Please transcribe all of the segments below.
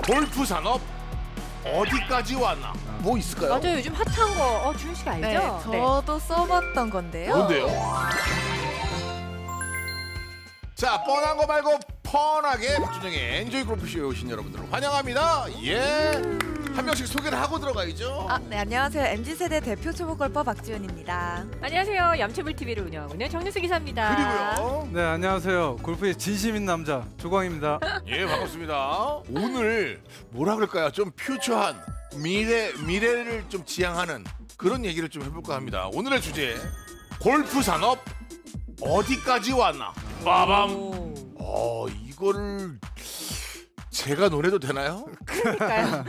골프 산업 어디까지 왔나? 뭐 있을까요? 맞아요. 요즘 핫한 거. 주윤 씨가 알죠? 네, 저도 써봤던 건데요. 뭔데요? 자, 뻔한 거 말고 뻔하게 박준영의 엔조이 골프쇼에 오신 여러분들 환영합니다. 예. 한 명씩 소개를 하고 들어가야죠. 네, 안녕하세요. MZ세대 대표 초보 골퍼 박지훈입니다. 안녕하세요. 얌체불 TV를 운영하고 있는 정윤수 기사입니다. 그리고요. 네, 안녕하세요. 골프의 진심인 남자 조광입니다. 예, 반갑습니다. 오늘 뭐라 그럴까요? 좀 퓨처한 미래를 좀 지향하는 그런 얘기를 좀 해볼까 합니다. 오늘의 주제 골프 산업 어디까지 왔나? 빠밤. 이거를 제가 논해도 되나요? 그러니까요.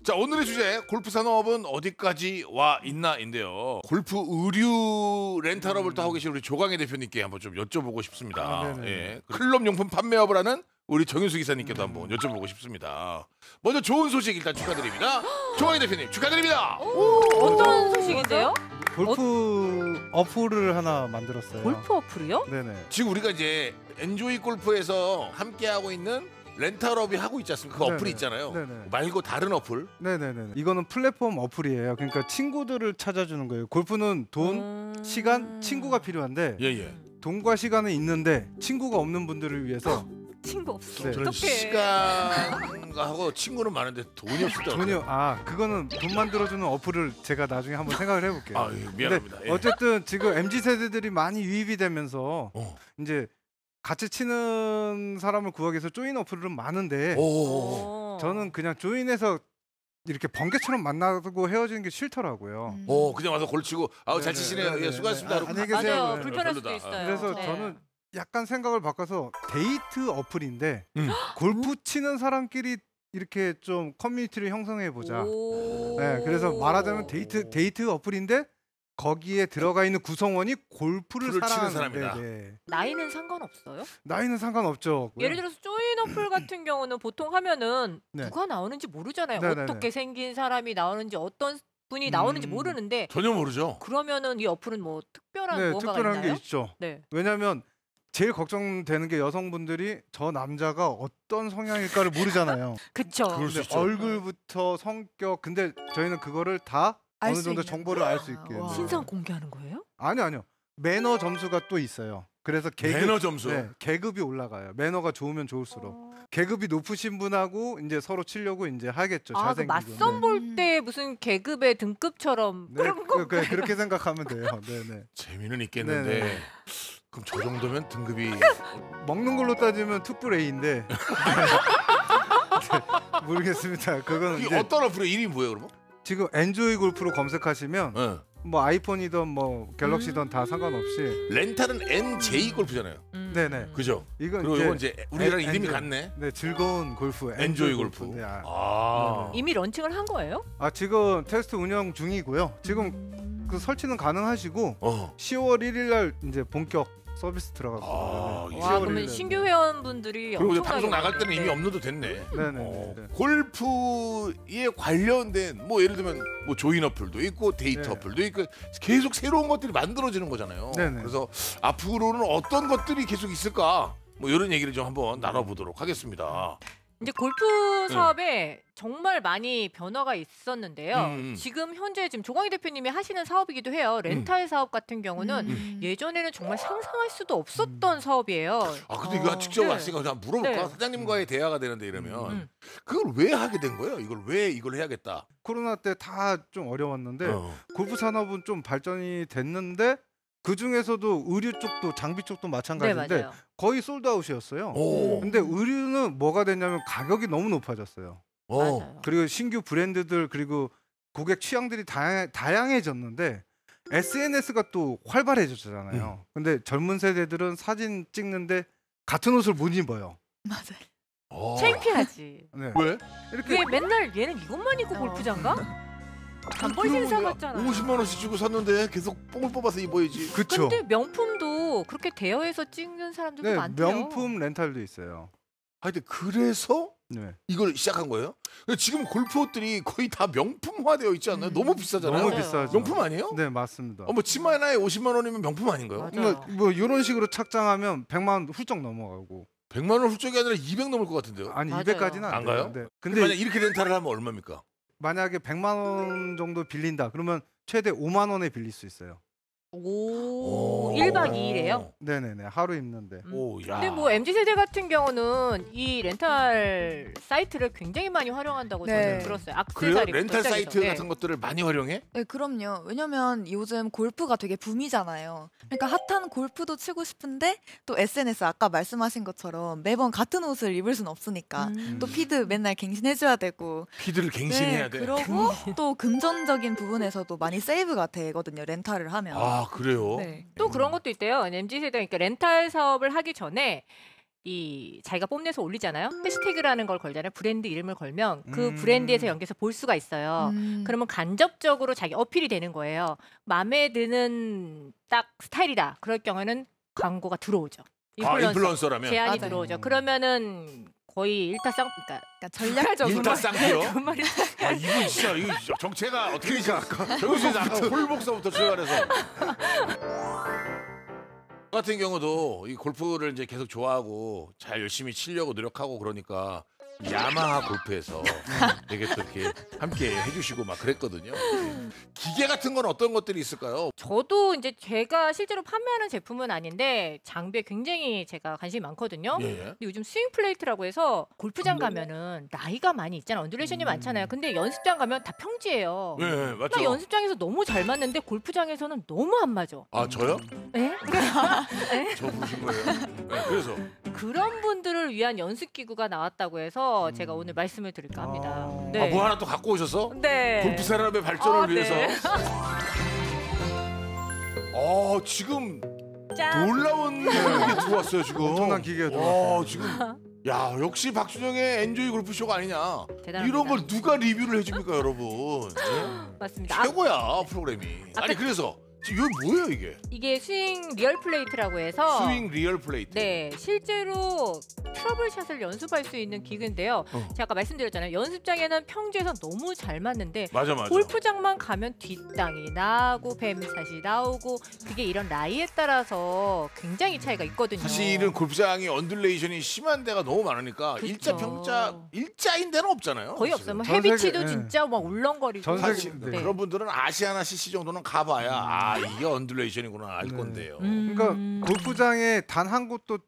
자, 오늘의 주제 골프 산업은 어디까지 와 있나인데요. 골프 의류 렌탈업을 또 하고 계신 우리 조광희 대표님께 한번 좀 여쭤보고 싶습니다. 예. 클럽 용품 판매업을 하는 우리 정윤수 기사님께도 한번 여쭤보고 싶습니다. 먼저 좋은 소식 일단 축하드립니다. 조광희 대표님 축하드립니다. 어떤 소식인데요? 골프 어플을 하나 만들었어요. 골프 어플이요? 네네. 지금 우리가 이제 엔조이 골프에서 함께 하고 있는 렌탈업이 하고 있지 않습니까? 그 어플이 있잖아요. 네네. 말고 다른 어플. 네네네. 이거는 플랫폼 어플이에요. 그러니까 친구들을 찾아주는 거예요. 골프는 돈, 시간, 친구가 필요한데 예예. 돈과 시간은 있는데 친구가 없는 분들을 위해서 친구 없어. 네. 저는 어떡해. 시간하고 친구는 많은데 돈이 없을 때 돈이 그거는 돈 만들어주는 어플을 제가 나중에 한번 생각을 해볼게요. 아, 예, 미안합니다. 근데 예. 어쨌든 지금 MZ 세대들이 많이 유입이 되면서 이제 같이 치는 사람을 구하기 위해서 조인 어플은 많은데 저는 그냥 조인해서 이렇게 번개처럼 만나고 헤어지는 게 싫더라고요. 그냥 와서 골 치고 잘 네네, 치시네요. 네네, 예, 수고하셨습니다. 네네. 안녕히 계세요. 맞아요. 네. 불편할 별로다. 수도 있어요. 그래서 네. 저는 약간 생각을 바꿔서 데이트 어플인데 골프 치는 사람끼리 이렇게 좀 커뮤니티를 형성해 보자. 네, 그래서 말하자면 데이트 어플인데 거기에 들어가 있는 구성원이 골프를 치는 사랑하는 사람이다. 네. 나이는 상관없어요? 나이는 상관없죠. 예를 들어서 조인 어플 같은 경우는 보통 하면은 네. 누가 나오는지 모르잖아요. 네네네. 어떻게 생긴 사람이 나오는지 어떤 분이 나오는지 모르는데 전혀 모르죠. 그러면은 이 어플은 뭐 특별한 네, 뭔가가 특별한 있나요? 게 있죠. 네. 왜냐하면 제일 걱정되는 게 여성분들이 저 남자가 어떤 성향일까를 모르잖아요. 그쵸. 그럴 수 근데 있죠. 얼굴부터 성격, 근데 저희는 그거를 다 알 어느 수 정도 있는 정보를 알 수 있게. 와. 신상 공개하는 거예요? 아니요. 매너 점수가 또 있어요. 그래서 매너 점수. 네, 계급이 올라가요. 매너가 좋으면 좋을수록. 계급이 높으신 분하고 이제 서로 치려고 이제 하겠죠. 그 잘생기고. 맞선 볼 때 무슨 계급의 등급처럼 네, 그런 거. 그렇게 생각하면 돼요. 네네. 재미는 있겠는데 네네. 그럼 저 정도면 등급이 먹는 걸로 따지면 투뿔 A인데 모르겠습니다. 그거는 이게 이제 어떤 어플의 이름이 뭐예요, 그러면? 지금 엔조이 골프로 검색하시면 네. 뭐 아이폰이든 뭐 갤럭시든 다 상관없이 렌탈은 NJ 골프잖아요. 네네. 그죠? 이건 그리고 이건 이제 우리랑 이름이 엔조이. 같네. 네, 즐거운 골프 엔조이 골프. 네, 이미 런칭을 한 거예요? 지금 테스트 운영 중이고요. 지금 그 설치는 가능하시고 10월 1일 날 이제 본격 서비스 들어가거든요. 네. 와, 그러면 신규 회원분들이 그리고 이제 엄청나게 방송 나갈 때는 많은데. 이미 업로드 됐네. 네네. 골프에 관련된 뭐 예를 들면 뭐 조인 어플도 있고 데이트 네. 어플도 있고 계속 새로운 것들이 만들어지는 거잖아요. 네네. 그래서 앞으로는 어떤 것들이 계속 있을까? 뭐 이런 얘기를 좀 한번 나눠보도록 하겠습니다. 이제 골프 사업에 정말 많이 변화가 있었는데요. 지금 현재 조광희 대표님이 하시는 사업이기도 해요. 렌탈 사업 같은 경우는 예전에는 정말 상상할 수도 없었던 사업이에요. 근데 이거 직접 네. 왔으니까 그냥 물어볼까? 네. 사장님과의 대화가 되는데 이러면 그걸 왜 하게 된 거예요? 이걸 해야겠다. 코로나 때 다 좀 어려웠는데 골프 산업은 좀 발전이 됐는데 그 중에서도 의류 쪽도 장비 쪽도 네, 마찬가지인데 맞아요. 거의 솔드아웃이었어요. 근데 의류는 뭐가 됐냐면 가격이 너무 높아졌어요. 맞아요. 그리고 신규 브랜드들 그리고 고객 취향들이 다양해졌는데 SNS가 또 활발해졌잖아요. 근데 젊은 세대들은 사진 찍는데 같은 옷을 못 입어요. 맞아요. 창피하지. 네. 왜? 이렇게 왜 맨날 얘는 이것만 입고 골프장 가? 단벌 신사 같잖아. 50만 원씩 주고 샀는데 계속 뽕을 뽑아서 입어야지. 그쵸. 근데 명품도 그렇게 대여해서 찍는 사람들도 네, 많대요. 명품 렌탈도 있어요. 하여튼 그래서 네. 이걸 시작한 거예요? 근데 지금 골프 옷들이 거의 다 명품화되어 있지 않나요? 너무 비싸잖아요. 너무 맞아요. 비싸죠. 명품 아니에요? 네, 맞습니다. 뭐 치마 하나에 50만 원이면 명품 아닌가요? 맞아요. 그러니까 뭐 이런 식으로 착장하면 100만 원 훌쩍 넘어가고. 100만 원 훌쩍이 아니라 200 넘을 것 같은데요. 아니 맞아요. 200까지는 안 안 가요? 돼요. 네. 근데 근데 만약 이렇게 렌탈을 하면 얼마입니까? 만약에 100만 원 정도 빌린다. 그러면 최대 5만 원에 빌릴 수 있어요. 오, 1박 2일이에요? 네네네. 하루 입는데. 오, 야. 근데 뭐 MZ세대 같은 경우는 이 렌탈 사이트를 굉장히 많이 활용한다고 네. 저는 들었어요. 그래요? 액세서리부터 렌탈 시작해서. 사이트 네. 같은 것들을 많이 활용해? 네, 그럼요. 왜냐면 요즘 골프가 되게 붐이잖아요. 그러니까 핫한 골프도 치고 싶은데 또 SNS 아까 말씀하신 것처럼 매번 같은 옷을 입을 순 없으니까 또 피드 맨날 갱신해줘야 되고 피드를 갱신해야 돼. 그러고 또 금전적인 부분에서도 많이 세이브가 되거든요. 렌탈을 하면. 아, 그래요? 네. 또 그런 것도 있대요. MZ세대 그러니까 렌탈 사업을 하기 전에 이 자기가 뽐내서 올리잖아요. 해시태그라는 걸 걸잖아요. 브랜드 이름을 걸면 그 브랜드에서 연계해서 볼 수가 있어요. 그러면 간접적으로 자기 어필이 되는 거예요. 마음에 드는 딱 스타일이다. 그럴 경우에는 광고가 들어오죠. 인플루언서라면? 제안이 맞아요. 들어오죠. 그러면은 거의 일타쌍 그러니까 전략적으로 일타쌍피요? 그 말이 아, 이거 진짜 이거 정체가 어떻게 정신 아까 홀복서부터 출발해서 같은 경우도 이 골프를 이제 계속 좋아하고 잘 열심히 치려고 노력하고 그러니까 야마하 골프에서 되게 또 이렇게 함께 해주시고 막 그랬거든요. 기계 같은 건 어떤 것들이 있을까요? 저도 이제 제가 실제로 판매하는 제품은 아닌데 장비에 굉장히 제가 관심이 많거든요. 예. 근데 요즘 스윙 플레이트라고 해서 골프장 가면은 나이가 많이 있잖아요. 언듈레이션이 많잖아요. 근데 연습장 가면 다 평지예요. 예, 나 맞죠. 연습장에서 너무 잘 맞는데 골프장에서는 너무 안 맞아. 아, 저요? 에? 저 부르신 거예요? 네, 그래서 그런 분들을 위한 연습 기구가 나왔다고 해서 제가 오늘 말씀을 드릴까 합니다. 아, 뭐 하나 또 갖고 오셨어? 네. 골프 산업의 발전을 아, 위해서. 네. 지금 짠. 놀라운 게 들어왔어요 지금. 엄청난 기계가 와, 들어왔어요. 지금 야 역시 박준영의 엔조이 골프쇼가 아니냐. 대단합니다. 이런 걸 누가 리뷰를 해줍니까 여러분? 네? 맞습니다. 최고야 프로그램이. 아니 그래서 지금 이거 뭐예요 이게? 이게 스윙 리얼 플레이트라고 해서 스윙 리얼 플레이트. 네, 실제로 트러블샷을 연습할 수 있는 기구인데요. 제가 아까 말씀드렸잖아요. 연습장에는 평지에서 너무 잘 맞는데 맞아. 골프장만 가면 뒷땅이 나오고 뱀샷이 나오고 그게 이런 라이에 따라서 굉장히 차이가 있거든요. 사실은 골프장이 언듈레이션이 심한 데가 너무 많으니까 그쵸. 일자 평자 일자인 데는 없잖아요. 거의 사실은. 없어요. 뭐 전 헤비치도 세계, 진짜 막 울렁거리고. 전 세계- 사실 네. 그런 분들은 아시아나 CC 정도는 가봐야 이게 언듈레이션이구나 알 네. 건데요. 그러니까 골프장에 단 한 곳도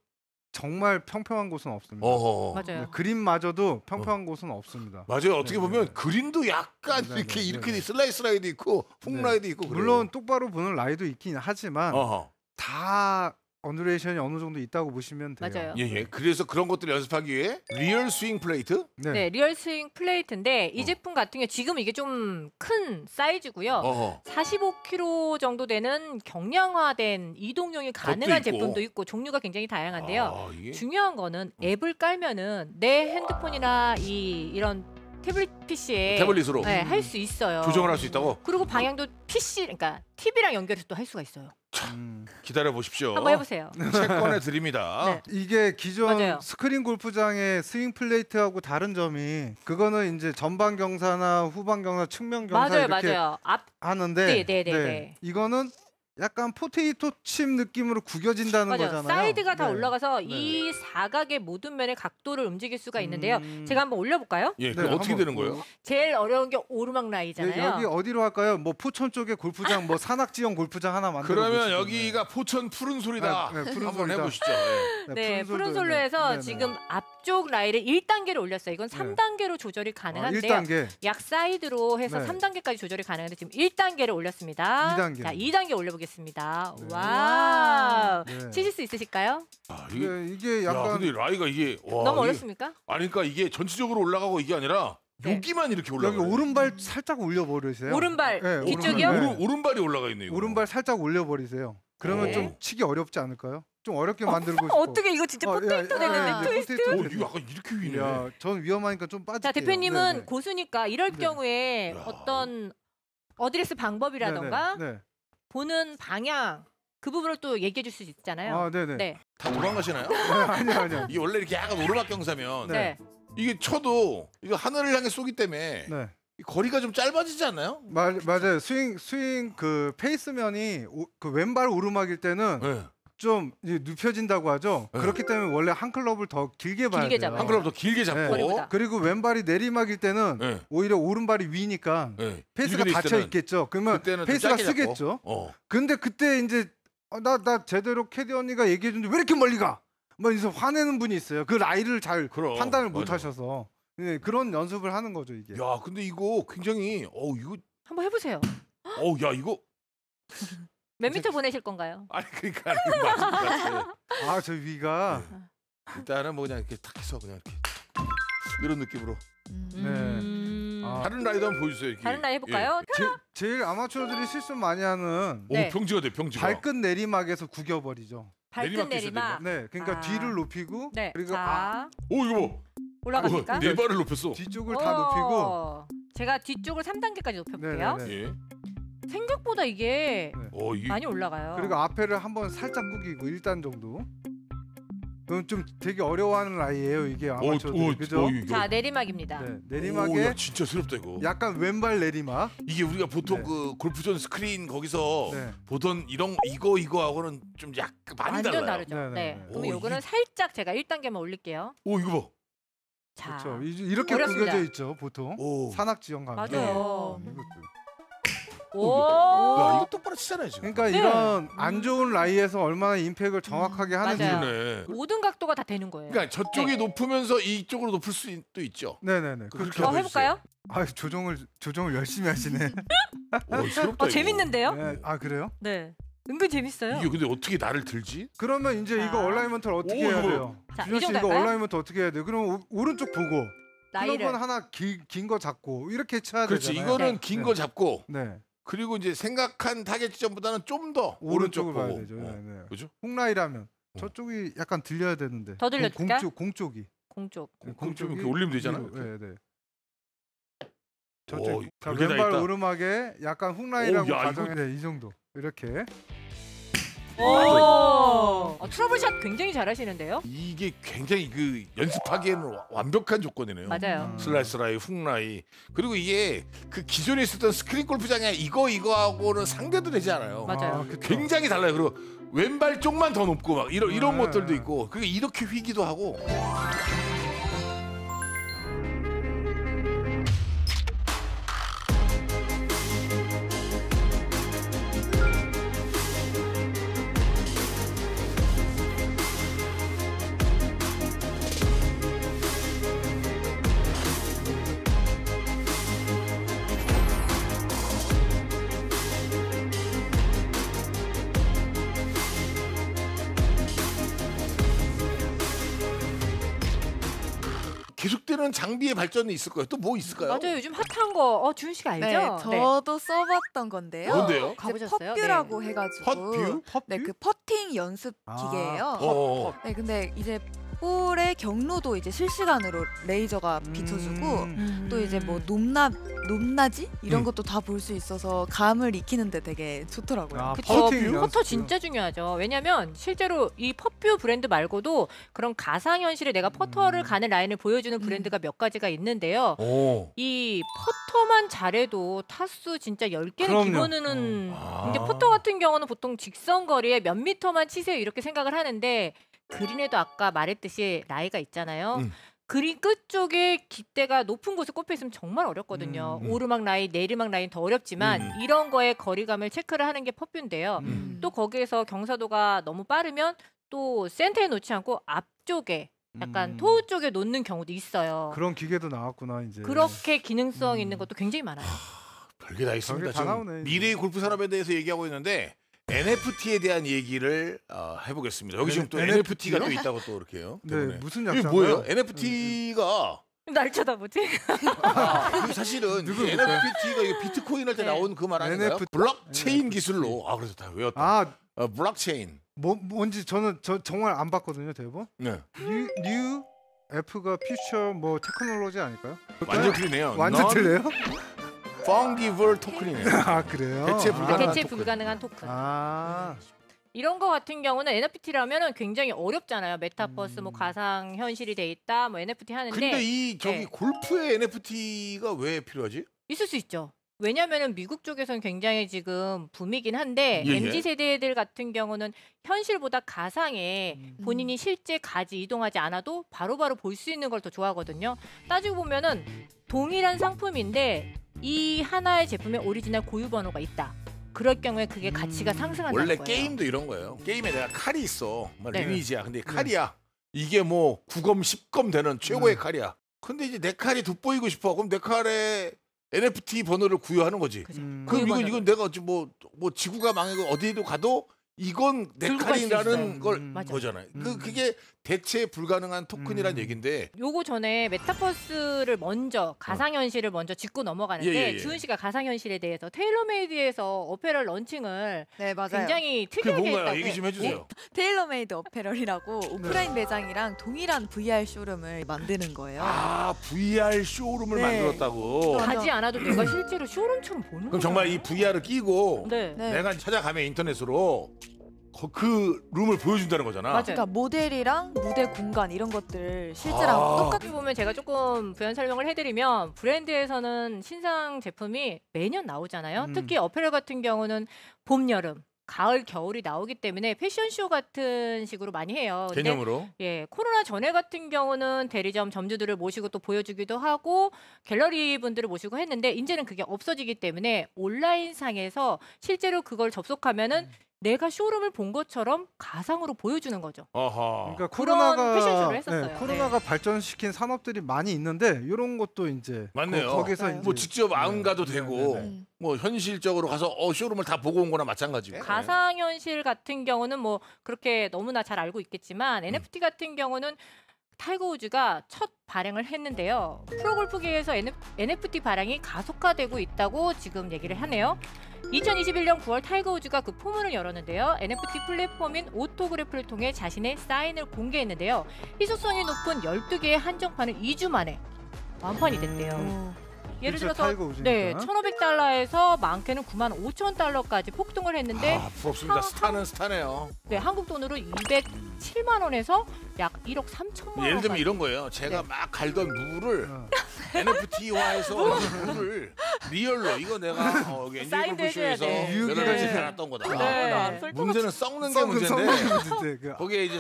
정말 평평한 곳은 없습니다. 어허. 맞아요. 네, 그린마저도 평평한 곳은 없습니다. 맞아요. 어떻게 네, 보면 네. 그린도 약간 네, 이렇게 네, 이렇게 네. 슬라이스 라이도 있고 훅 네. 라이도 있고 그래요. 물론 똑바로 보는 라이도 있긴 하지만 어허. 다 언듈레이션이 어느 정도 있다고 보시면 돼요. 맞아요. 예. 그래서 그런 것들을 연습하기 위해 리얼 스윙 플레이트? 네, 리얼 스윙 플레이트인데 이 제품 같은 경우 지금 이게 좀 큰 사이즈고요. 어허. 45kg 정도 되는 경량화된 이동용이 가능한 있고. 제품도 있고 종류가 굉장히 다양한데요. 아, 이게 중요한 거는 앱을 깔면은 내 핸드폰이나 이런 태블릿 PC에 태블릿으로 할 수 있어요. 조정을 할 수 있다고? 그리고 방향도 PC 그러니까 TV랑 연결해서 또 할 수가 있어요. 기다려 보십시오. 한번 해보세요. 채권해 드립니다. 네. 이게 기존 맞아요. 스크린 골프장의 스윙 플레이트하고 다른 점이 그거는 이제 전방 경사나 후방 경사, 측면 경사 맞아요, 이렇게 맞아요. 앞 하는데 네. 이거는 약간 포테이토 칩 느낌으로 구겨진다는 맞아요. 거잖아요. 사이드가 다 네. 올라가서 네. 이 사각의 모든 면의 각도를 움직일 수가 있는데요. 음. 제가 한번 올려볼까요? 예, 네, 그럼 어떻게 한번 되는 거예요? 제일 어려운 게 오르막 라이잖아요. 여기 어디로 할까요? 뭐 포천 쪽에 골프장, 뭐 산악지형 골프장 하나 만들어. 그러면 보시죠. 여기가 포천 푸른 소리다. 네, 푸른 한번 소리다. 해보시죠. 예. 네, 푸른 푸른솔도, 솔로에서 네, 네. 지금 앞쪽 라이를 1단계로 올렸어요. 이건 네. 3단계로 조절이 가능한데요. 1단계. 약 사이드로 해서 네. 3단계까지 조절이 가능한데 지금 1단계를 올렸습니다. 2단계. 자, 2단계 올려보겠습니다. 네. 와우. 네. 치실 수 있으실까요? 아, 이게 야, 약간 근데 라이가 이게 와, 너무 이게- 어렵습니까? 아니 그러니까 이게 전체적으로 올라가고 이게 아니라 네. 여기만 이렇게 올라가. 여기 오른발 살짝 올려버리세요. 오른발 네, 뒤쪽이요? 오른발. 오른발이 올라가 있네. 이거. 오른발 살짝 올려버리세요. 그러면 네. 좀 치기 어렵지 않을까요? 좀 어렵게 만들고 싶어. 어떻게 이거 진짜 포테이토 되는데 트위스트? 이거 약간 이렇게 위네. 야, 전 위험하니까 좀 빠질게요. 자, 대표님은 네네. 고수니까 이럴 네. 경우에 야. 어떤 어드레스 방법이라던가 네네. 네. 보는 방향 그 부분을 또 얘기해 줄 수 있잖아요. 아, 네네. 네. 다 도망가시나요? 아니요. 이게 원래 이렇게 약간 오르막 경사면 네. 이게 쳐도 이거 하늘을 향해 쏘기 때문에 네. 이 거리가 좀 짧아지지 않나요? 맞아요. 스윙 그 페이스면이 그 왼발 오르막일 때는 네. 좀 이제 눕혀진다고 하죠. 네. 그렇기 때문에 원래 한 클럽을 더 길게 봐야 길게 돼요. 잡아요. 한 클럽 더 길게 잡고. 머리보다. 그리고 왼발이 내리막일 때는 네. 오히려 오른발이 위니까 네. 페이스가 이렇게 돼 닫혀 있을 때는 있겠죠. 그러면 그때는 좀 페이스가 짧게 잡고. 쓰겠죠. 근데 그때 이제 나 제대로 캐디 언니가 얘기해 줬는데 왜 이렇게 멀리 가? 막 이제 화내는 분이 있어요. 그 라이를 잘 그럼, 판단을 못 맞아. 하셔서 네, 그런 연습을 하는 거죠 이게. 야, 근데 이거 굉장히 이거 한번 해보세요. 야, 이거 몇 미터 보내실 건가요? 아니 그러니까 이거 맞을 것 같아. 아 저 위가 일단은 뭐 그냥 이렇게 탁 해서 그냥 이렇게 이런 느낌으로 아. 다른 라이더 한번 보여주세요. 이렇게. 다른 라이 해볼까요? 제일 아마추어들이 실수 많이 하는 오, 네. 병지가 돼, 병지가. 발끝 내리막에서 구겨버리죠. 발끝 내리막 내리막. 네, 그러니까 아. 뒤를 높이고 네. 그리고 자, 오, 이거 봐. 올라갑니까? 네 발을 높였어. 뒤쪽을 다 높이고. 오. 제가 뒤쪽을 3단계까지 높여볼게요. 네네네. 예. 생각보다 이게 이게 많이 올라가요. 그리고 앞에를 한번 살짝 구기고 1단 정도. 그럼 좀 되게 어려워하는 라이예요 이게 아마추어들 그죠? 자, 내리막입니다. 네, 오, 내리막에 야, 진짜 새롭다 이거. 약간 왼발 내리막. 이게 우리가 보통 네. 그 골프존 스크린 거기서 네. 보던 이거하고는 좀 약간 많이 완전 달라요. 다르죠. 네, 네, 네. 네. 그럼 오, 요거는 살짝 제가 1단계만 올릴게요. 오, 이거 봐. 자, 그렇죠. 이렇게 어렵습니다. 구겨져 있죠 보통. 오. 산악 지형 가면. 맞아요. 이것도. 오. 야, 이거 똑바로 치잖아요 지금. 그러니까 네. 이런 안 좋은 라이에서 얼마나 임팩을 정확하게 하는지. 맞아요. 그러네. 모든 각도가 다 되는 거예요. 그러니까 저쪽이 높으면서 이쪽으로 높을 수도 있죠. 네네네. 그렇게 그렇죠. 해볼까요? 아 조정을 열심히 하시네. 새롭다. 이거. 재밌는데요? 네. 아 그래요? 네. 은근 재밌어요. 이게 근데 어떻게 나를 들지? 그러면 이제 자. 이거 얼라이먼트를 어떻게 오, 해야 이거. 돼요? 자, 준현 이 씨 정도 이거 할까요? 얼라이먼트 어떻게 해야 돼요? 그럼 오른쪽 보고 라이를. 클럽은 하나 긴 거 잡고 이렇게 쳐야 그렇지. 되잖아요. 이거는 네. 긴 거 잡고 네. 그리고 이제 생각한 타겟 지점보다는 좀 더 오른쪽을 오른쪽 봐야 보고. 되죠. 네, 네. 그죠? 훅라이라면 저쪽이 약간 들려야 되는데. 더 들려줄까? 공 쪽이. 공쪽. 네, 공 좀 이렇게 올리면 되잖아요. 위로. 네, 네. 오, 저쪽. 자, 별게 다 왼발 있다. 오르막에 약간 훅라이라고 오, 야, 가정해. 네, 이 정도. 이렇게. 오. 트러블샷 굉장히 잘하시는데요. 이게 굉장히 그 연습하기에는 완벽한 조건이네요. 맞아요. 슬라이스 라이, 훅 라이. 그리고 이게 그 기존에 있었던 스크린 골프장에 이거하고는 상대도 되지 않아요. 맞아요. 그쵸. 굉장히 달라요. 그리고 왼발 쪽만 더 높고 막 이런 네. 것들도 있고. 그게 이렇게 휘기도 하고. 계속되는 장비의 발전이 있을 거예요. 또 뭐 있을까요? 맞아요. 요즘 핫한 거 준희 씨가 알죠? 네, 저도 써봤던 건데요. 뭔데요? 이제 가보셨어요? 퍼뷰라고 해가지고 헛뷰? 네, 그 퍼팅 연습 아, 기계예요. 어. 네, 근데 이제 볼의 경로도 이제 실시간으로 레이저가 비춰주고 또 이제 뭐 높낮이 이런 것도 다 볼 수 있어서 감을 익히는데 되게 좋더라고요. 아, 그쵸. 퍼팅 퍼터 연습. 진짜 중요하죠. 왜냐면 실제로 이 퍼뷰 브랜드 말고도 그런 가상현실에 내가 퍼터를 가는 라인을 보여주는 브랜드가 몇 가지가 있는데요. 오. 이 퍼터만 잘해도 타수 진짜 10개는 그럼요. 기본은 아. 근데 퍼터 같은 경우는 보통 직선 거리에 몇 미터만 치세요 이렇게 생각을 하는데 그린에도 아까 말했듯이 라이가 있잖아요. 그린 끝 쪽에 깃대가 높은 곳에 꼽혀 있으면 정말 어렵거든요. 오르막 라인, 내리막 라인 더 어렵지만 이런 거에 거리감을 체크를 하는 게 퍼뷰인데요. 또 거기에서 경사도가 너무 빠르면 또 센터에 놓지 않고 앞쪽에 약간 토우 쪽에 놓는 경우도 있어요. 그런 기계도 나왔구나 이제. 그렇게 기능성 있는 것도 굉장히 많아요. 별게 다 있습니다. 별게 다 지금 나오네, 미래의 골프 산업에 대해서 얘기하고 있는데 NFT에 대한 얘기를 해보겠습니다. 여기 지금 또 NFT가 또 있다고 또 이렇게요. 네, 무슨 이게 약자인가요? 뭐예요? NFT가 날 쳐다보지? 사실은 누구 NFT가 이게 비트코인 할 때 네. 나온 그 말 아닌가요? NFT. 블록체인 기술로 그래서 다 외웠다. 아, 블록체인. 뭔지 저는 정말 안 봤거든요, 대본. 네. 뉴 F가 퓨처 뭐 테크놀로지 아닐까요? 완전 틀리네요. 완전 틀려요? 펑기블 토큰이네요. 아, 그래요? 대체 불가능한 대체 토큰. 불가능한 토큰. 아. 이런 거 같은 경우는 NFT라면은 굉장히 어렵잖아요. 메타버스 뭐 가상 현실이 돼 있다. 뭐 NFT 하는데 근데 이 저기 네. 골프에 NFT가 왜 필요하지? 있을 수 있죠. 왜냐면은 미국 쪽에서는 굉장히 지금 붐이긴 한데 예, 예. MZ 세대들 같은 경우는 현실보다 가상에 본인이 실제 가지 이동하지 않아도 바로바로 볼 수 있는 걸 더 좋아하거든요. 따지고 보면은 동일한 상품인데 이 하나의 제품에 오리지널 고유 번호가 있다. 그럴 경우에 그게 가치가 상승한다는 원래 거예요. 게임도 이런 거예요. 게임에 내가 칼이 있어. 뭐 네. 리니지야. 근데 칼이야. 이게 뭐 9검 10검 되는 최고의 칼이야. 근데 이제 내 칼이 돋보이고 싶어. 그럼 내 칼에 NFT 번호를 구효하는 거지. 그죠. 그럼 고유 이건 번호를. 내가 뭐 지구가 망하고 어디에도 가도 이건 내 들고 갈수 칼이라는 있어요. 걸 맞아요. 거잖아요. 그게 대체 불가능한 토큰이란 얘기인데 요거 전에 메타버스를 먼저 가상현실을 먼저 짚고 넘어가는데 예, 예, 예. 주은 씨가 가상현실에 대해서 테일러메이드에서 어페럴 런칭을 네 맞아요. 굉장히 그게 특이하게 뭔가요? 했다고. 얘기 좀 해주세요. 테일러메이드 어페럴이라고 오프라인 매장이랑 동일한 VR 쇼룸을 만드는 거예요. 아 VR 쇼룸을 네. 만들었다고. 가지 않아도 내가 실제로 쇼룸처럼 보는 그럼 거잖아요. 정말 이 VR을 끼고 네. 네. 내가 찾아가면 인터넷으로 그 룸을 보여준다는 거잖아. 맞아요. 그러니까 모델이랑 무대 공간 이런 것들 실제랑 아. 똑같이 어떻게 보면 제가 조금 부연 설명을 해드리면 브랜드에서는 신상 제품이 매년 나오잖아요. 특히 어페럴 같은 경우는 봄, 여름, 가을, 겨울이 나오기 때문에 패션쇼 같은 식으로 많이 해요. 근데 개념으로. 예, 코로나 전에 같은 경우는 대리점 점주들을 모시고 또 보여주기도 하고 갤러리 분들을 모시고 했는데 이제는 그게 없어지기 때문에 온라인상에서 실제로 그걸 접속하면은 내가 쇼룸을 본 것처럼 가상으로 보여주는 거죠. 어허. 그러니까 그런 코로나가 패션쇼를 했었어요. 코로나가 발전시킨 산업들이 많이 있는데 이런 것도 이제 맞네요. 거기서 맞아요. 이제 뭐 직접 안 가도 네, 되고 네, 네. 뭐 현실적으로 가서 쇼룸을 다 보고 온 거나 마찬가지고. 가상현실 같은 경우는 뭐 그렇게 너무나 잘 알고 있겠지만 NFT 같은 경우는 타이거 우즈가 첫 발행을 했는데요. 프로골프계에서 NFT 발행이 가속화되고 있다고 지금 얘기를 하네요. 2021년 9월 타이거 우즈가 그 포문을 열었는데요. NFT 플랫폼인 오토그래프를 통해 자신의 사인을 공개했는데요. 희소성이 높은 12개의 한정판을 2주 만에 완판이 됐대요. 예를 진짜 들어서 타이거 우즈니까. 네, 1,500달러에서 많게는 95,000달러까지 폭등을 했는데 아, 부럽습니다. 스타는 스타네요. 네, 한국 돈으로 207만 원에서 약 1억 3천만 원. 예를 들면 이런 거예요. 제가 네. 막 갈던 물을 어. NFT화해서 물을 리얼로 이거 내가 여기 엔젤 사인도 해줘야 골프쇼에서 돼. 여러 네. 가지 해놨던 거다. 네. 문제는 썩는 게 문제인데 그 거기에 이제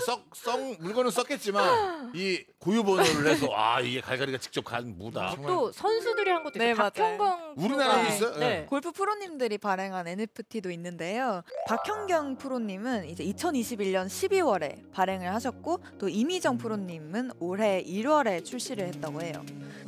물건은 썩겠지만 이 고유 번호를 해서 이게 갈갈이가 직접 간 무다. 또 선수들이 한 것도 네, 있어요. 박형광 우리나라도 프로가- 있어요? 네. 골프 프로님들이 발행한 NFT도 있는데요. 박현경 프로님은 이제 2021년 12월에 발행을 하셨고 또 이미정 프로님은 올해 1월에 출시를 했다고 해요.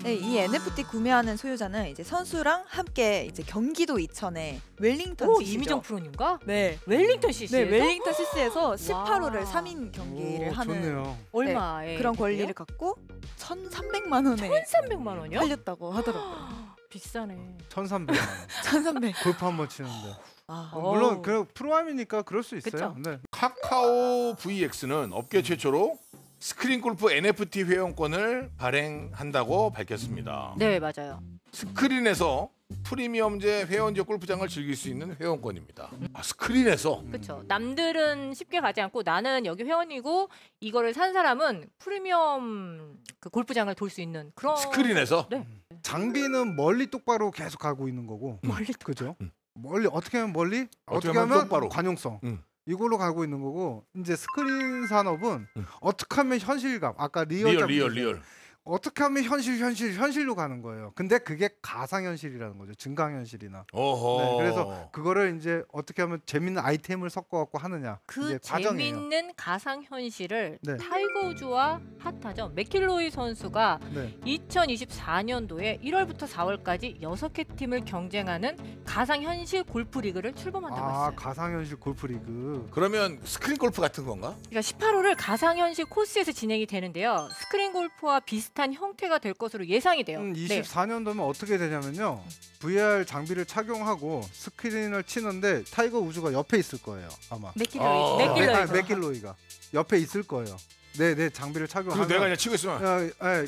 네, 이 NFT 구매하는 소유자는 이제 선수랑 함께 이제 경기도 이천에 웰링턴 오, CC죠. 이미정 프로님과 네. 웰링턴 CC. 네, 웰링턴 CC에서 18호를 와. 3인 경기를 하는 좋네요. 얼마에 그런 권리를 갖고 1,300만 원에 1,300만 원이요? 팔렸다고 하더라고요. 비싸네. 1,300만 원. 1,300. 골프 한 번 치는데. 아. 물론 그 프로암이니까 그럴 수 있어요. 그쵸. 네. 카카오 VX는 업계 최초로 스크린 골프 NFT 회원권을 발행한다고 밝혔습니다. 네, 맞아요. 스크린에서 프리미엄제 회원제 골프장을 즐길 수 있는 회원권입니다. 스크린에서 그렇죠. 남들은 쉽게 가지 않고 나는 여기 회원이고 이거를 산 사람은 프리미엄 그 골프장을 돌 수 있는 그런 스크린에서 네. 장비는 멀리 똑바로 계속 가고 있는 거고. 멀리 그죠? 멀리 어떻게 하면 멀리, 어떻게 어떻게 하면 하면 똑바로. 관용성. 음. 이걸로 가고 있는 거고 이제 스크린 산업은 어떻게 하면 현실감 아까 리얼. 어떻게 하면 현실로 가는 거예요. 근데 그게 가상현실이라는 거죠. 증강현실이나. 어허. 네, 그래서 그거를 이제 어떻게 하면 재밌는 아이템을 섞어 갖고 하느냐. 그 이게 과정이에요. 재밌는 가상 현실을 네. 타이거 우즈와 핫하죠. 맥킬로이 선수가 네. 2024년도에 1월부터 4월까지 6개 팀을 경쟁하는 가상 현실 골프 리그를 출범한다고 아, 했어요. 가상현실 골프 리그. 그러면 스크린 골프 같은 건가? 그러니까 18호를 가상 현실 코스에서 진행이 되는데요. 스크린 골프와 비슷한 형태가 될 것으로 예상이 돼요. 네. 24년도면 어떻게 되냐면요. VR 장비를 착용하고 스크린을 치는데 타이거 우즈가 옆에 있을 거예요. 아마. 맥킬로이. 맥킬로이. 맥길로이가 옆에 있을 거예요. 네, 장비를 그리고 착용하면 내가 그냥 치고 있으면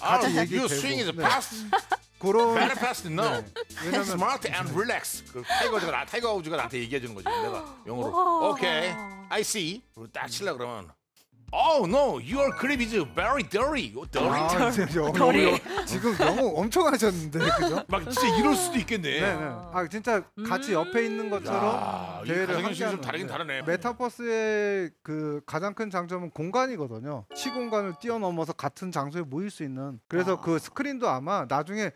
같이 얘기되고. You swing is fast, 그런 very fast, no. 네. 왜냐면 Smart and relax. 그 타이거 우즈가 나한테 얘기해 주는 거지. 내가 영어로. 와. 오케이, I see. 그리고 딱 치려 그러면 Oh no, your crib is very dirty. 아, 진짜 지금 영어 엄청 하셨는데 그죠? 막 진짜 이럴 수도 있겠네. 네네. 아 진짜 같이 옆에 있는 것처럼 대회를 가정현실이 좀 함께하는, 다르긴 다르네. 메타버스의 그 가장 큰 장점은 공간이거든요. 시공간을 뛰어넘어서 같은 장소에 모일 수 있는. 그래서 그 스크린도 아마 나중에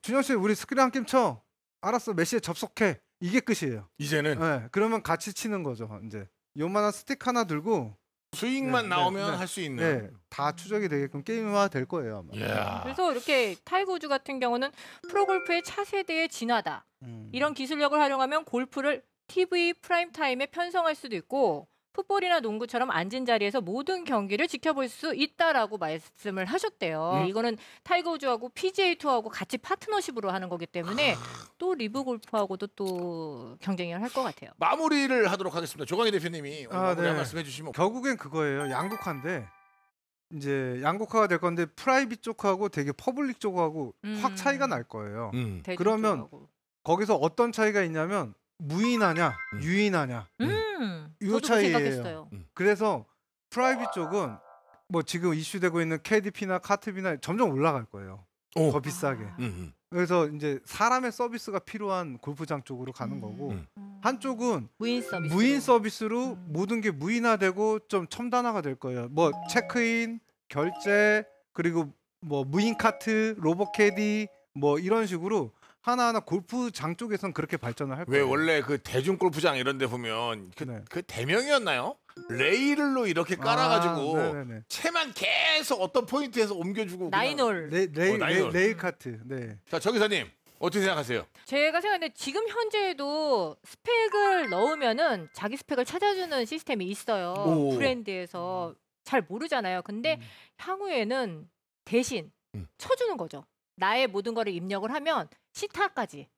준영 씨 우리 스크린 한 게임 쳐. 알았어, 몇 시에 접속해. 이게 끝이에요. 이제는 네, 그러면 같이 치는 거죠. 이제 요만한 스틱 하나 들고 스윙만 나오면 네. 할 수 있는. 다 추적이 되게끔 게임화 될 거예요 아마. 야. 그래서 이렇게 타이거 우즈 같은 경우는 프로골프의 차세대에 진하다. 이런 기술력을 활용하면 골프를 TV 프라임 타임에 편성할 수도 있고 풋볼이나 농구처럼 앉은 자리에서 모든 경기를 지켜볼 수 있다라고 말씀을 하셨대요. 이거는 타이거 우즈하고 PGA 투어하고 같이 파트너십으로 하는 거기 때문에 또 리브 골프하고도 또 경쟁을 할 것 같아요. 마무리를 하도록 하겠습니다. 조광희 대표님이 오늘 마무리 한 말씀 해주시면. 결국엔 그거예요. 양극화인데 이제 양극화가 될 건데 프라이빗 쪽하고 되게 퍼블릭 쪽하고 확 차이가 날 거예요. 그러면 거기서 어떤 차이가 있냐면 무인하냐 유인하냐 이 차이예요. 그래서 프라이빗 쪽은 뭐 지금 이슈되고 있는 KDP나 카트비나 점점 올라갈 거예요. 더 비싸게. 그래서 이제 사람의 서비스가 필요한 골프장 쪽으로 가는 거고 한쪽은 무인 서비스로 모든 게 무인화되고 좀 첨단화가 될 거예요. 뭐 체크인, 결제, 그리고 뭐 무인 카트, 로봇 캐디 뭐 이런 식으로 하나하나 골프장 쪽에서는 그렇게 발전을 할 거예요. 왜 원래 그 대중 골프장 이런 데 보면 그 대명이었나요? 레일로 이렇게 깔아가지고 채만 계속 어떤 포인트에서 옮겨주고 나인홀. 레일 카트. 네. 자, 정 기사님 어떻게 생각하세요? 제가 생각하는데 지금 현재도 스펙을 넣으면은 자기 스펙을 찾아주는 시스템이 있어요. 브랜드에서 잘 모르잖아요. 근데 향후에는 대신 쳐주는 거죠. 나의 모든 거를 입력을 하면 시타까지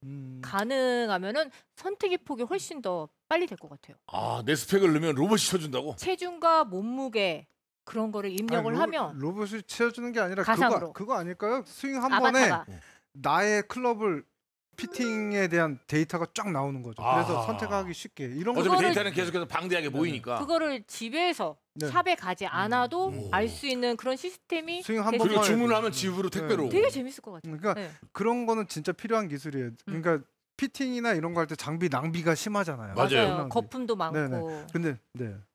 가능하면은 선택의 폭이 훨씬 더 빨리 될 것 같아요. 아, 내 스펙을 넣으면 로봇이 쳐준다고? 체중과 몸무게 그런 거를 입력을 하면 로봇이 채워주는 게 아니라 가상으로. 그거 아닐까요? 스윙 한 아바타가. 번에 나의 클럽을 피팅에 대한 데이터가 쫙 나오는 거죠. 그래서 선택하기 쉽게 이런 어차피 데이터는 계속해서 방대하게 모이니까 그거를 집에서 샵에 가지 않아도 알 수 있는 그런 시스템이 스윙 한 그리고 번만 주문하면 집으로 택배로 되게 재밌을 것 같아요. 그러니까 그런 거는 진짜 필요한 기술이에요. 그러니까 피팅이나 이런 거 할 때 장비 낭비가 심하잖아요. 맞아요. 거품도 많고. 근데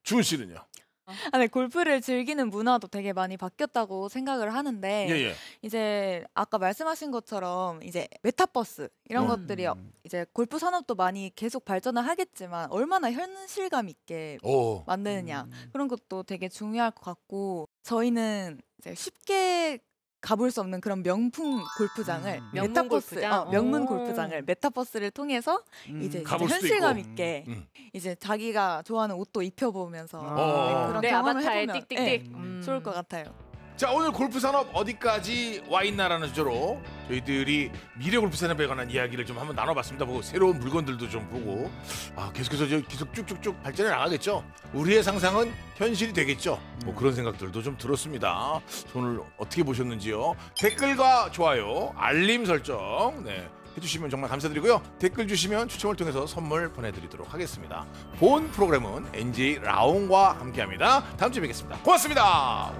주은 씨는요? 네, 골프를 즐기는 문화도 되게 많이 바뀌었다고 생각을 하는데 이제 아까 말씀하신 것처럼 이제 메타버스 이런 것들이 이제 골프 산업도 많이 계속 발전을 하겠지만 얼마나 현실감 있게 만드느냐 그런 것도 되게 중요할 것 같고 저희는 이제 쉽게 가볼 수 없는 그런 명품 골프장을 명문 골프장을 메타버스를 통해서 이제 현실감 있게 이제 자기가 좋아하는 옷도 입혀보면서 그런 내 경험을 아바타에 해보면 띡띡띡 좋을 것 같아요. 자, 오늘 골프 산업 어디까지 와 있나라는 주제로 저희들이 미래 골프 산업에 관한 이야기를 좀 한번 나눠봤습니다. 보고 새로운 물건들도 좀 보고 계속해서 계속 쭉쭉쭉 발전해 나가겠죠. 우리의 상상은 현실이 되겠죠. 뭐 그런 생각들도 좀 들었습니다. 오늘 어떻게 보셨는지요? 댓글과 좋아요, 알림 설정 해주시면 정말 감사드리고요. 댓글 주시면 추첨을 통해서 선물 보내드리도록 하겠습니다. 본 프로그램은 NJ 라온과 함께합니다. 다음 주에 뵙겠습니다. 고맙습니다.